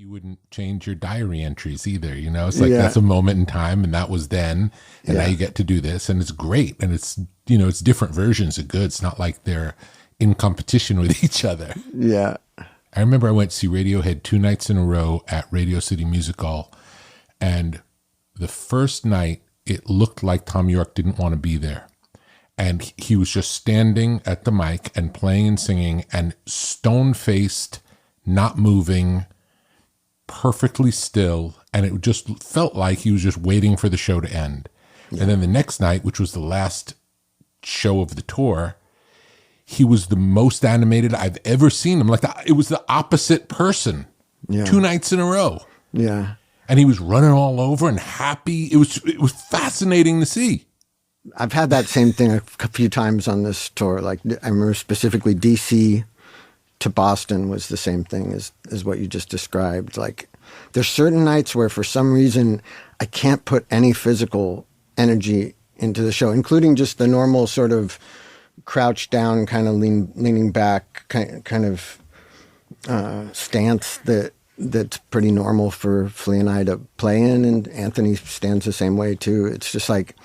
You wouldn't change your diary entries either. It's like that's a moment in time, and that was then, and now you get to do this, and it's great. And it's, it's different versions of good. It's not like they're in competition with each other. Yeah. I remember I went to see Radiohead 2 nights in a row at Radio City Music Hall, and the first night it looked like Tom York didn't want to be there. And he was just standing at the mic and playing and singing and stone-faced, not moving, perfectly still. And it just felt like he was just waiting for the show to end. Yeah. And then the next night, which was the last show of the tour, he was the most animated I've ever seen him. Like it was the opposite person 2 nights in a row. Yeah. And he was running all over and happy. It was fascinating to see. I've had that same thing a few times on this tour. Like I remember specifically DC to Boston was the same thing as what you just described. Like there's certain nights where for some reason I can't put any physical energy into the show, including just the normal sort of crouched down, kind of leaning back, kind of stance that's pretty normal for Flea and I to play in, and Anthony stands the same way too. It's just like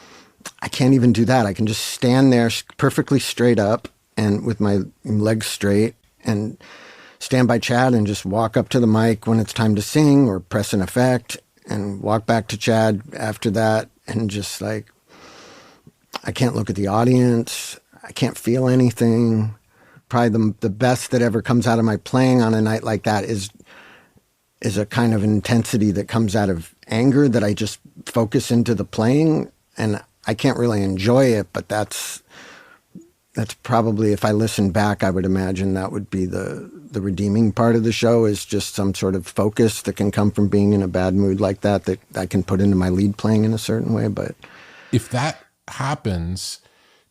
I can't even do that. I can just stand there perfectly straight up and with my legs straight and stand by Chad and just walk up to the mic when it's time to sing or press an effect and walk back to Chad after that, and just like I can't look at the audience. I can't feel anything. Probably the best that ever comes out of my playing on a night like that is a kind of intensity that comes out of anger that I just focus into the playing, and I can't really enjoy it, but that's probably, if I listen back, I would imagine that would be the redeeming part of the show, is just some sort of focus that can come from being in a bad mood like that I can put into my lead playing in a certain way. But if that happens,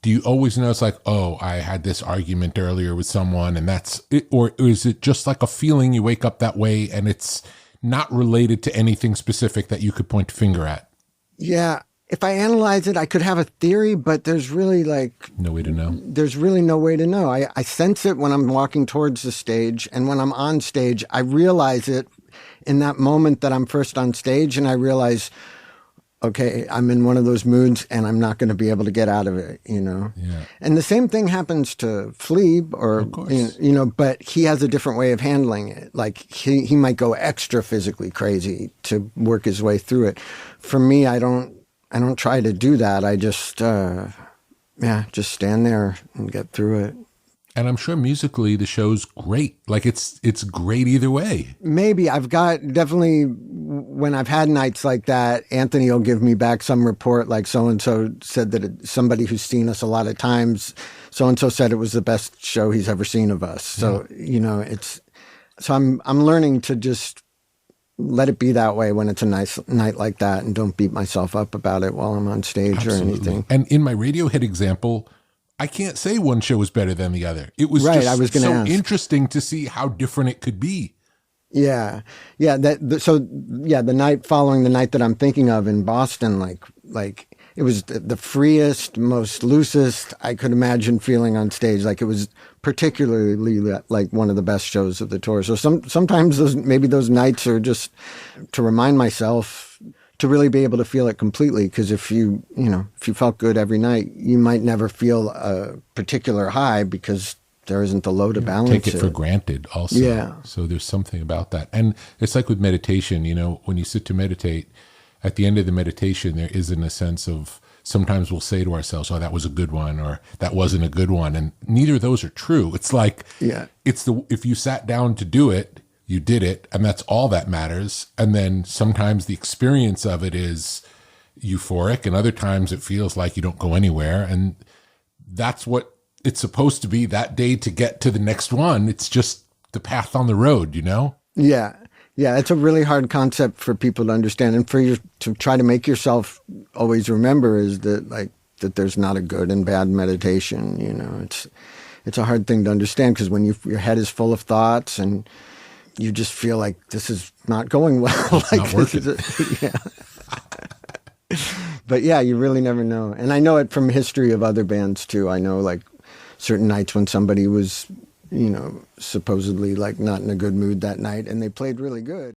do you always know it's like, oh, I had this argument earlier with someone and that's it? Or is it just like a feeling you wake up that way and it's not related to anything specific that you could point a finger at? Yeah. If I analyze it, I could have a theory, but there's really no way to know. There's really no way to know. I sense it when I'm walking towards the stage, and when I'm on stage, I realize it in that moment that I'm first on stage, and I realize, okay, I'm in one of those moods and I'm not going to be able to get out of it, Yeah. And the same thing happens to Flea, but he has a different way of handling it. Like he might go extra physically crazy to work his way through it. For me, I don't try to do that. I just, just stand there and get through it. And I'm sure musically the show's great. Like it's great either way. Maybe I've got definitely, when I've had nights like that, Anthony will give me back some report like so-and-so said that somebody who's seen us a lot of times, so-and-so said it was the best show he's ever seen of us. So, so I'm learning to just let it be that way when it's a nice night like that, and don't beat myself up about it while I'm on stage. Absolutely. Or anything. And in my Radiohead example, I can't say one show was better than the other. It was right, just interesting to see how different it could be. Yeah. Yeah. The night following the night that I'm thinking of in Boston, like it was the freest, most loosest I could imagine feeling on stage. Like it was particularly like one of the best shows of the tour. So sometimes those nights are just to remind myself to really be able to feel it completely. Because if you felt good every night, you might never feel a particular high because there isn't the load to balance it. Take it for granted also. Yeah. So there's something about that. And it's like with meditation, when you sit to meditate, at the end of the meditation, there isn't a sense of, sometimes we'll say to ourselves, oh, that was a good one, or that wasn't a good one. And neither of those are true. It's like, if you sat down to do it, you did it, and that's all that matters. And then sometimes the experience of it is euphoric, and other times it feels like you don't go anywhere. And that's what it's supposed to be that day to get to the next one. It's just the path on the road, Yeah. Yeah. It's a really hard concept for people to understand. And to try to make yourself always remember is that there's not a good and bad meditation. It's a hard thing to understand, because when your head is full of thoughts and you just feel like this is not going well. It's not working. But yeah, you really never know. And I know it from history of other bands too. I know certain nights when somebody was, supposedly not in a good mood that night and they played really good.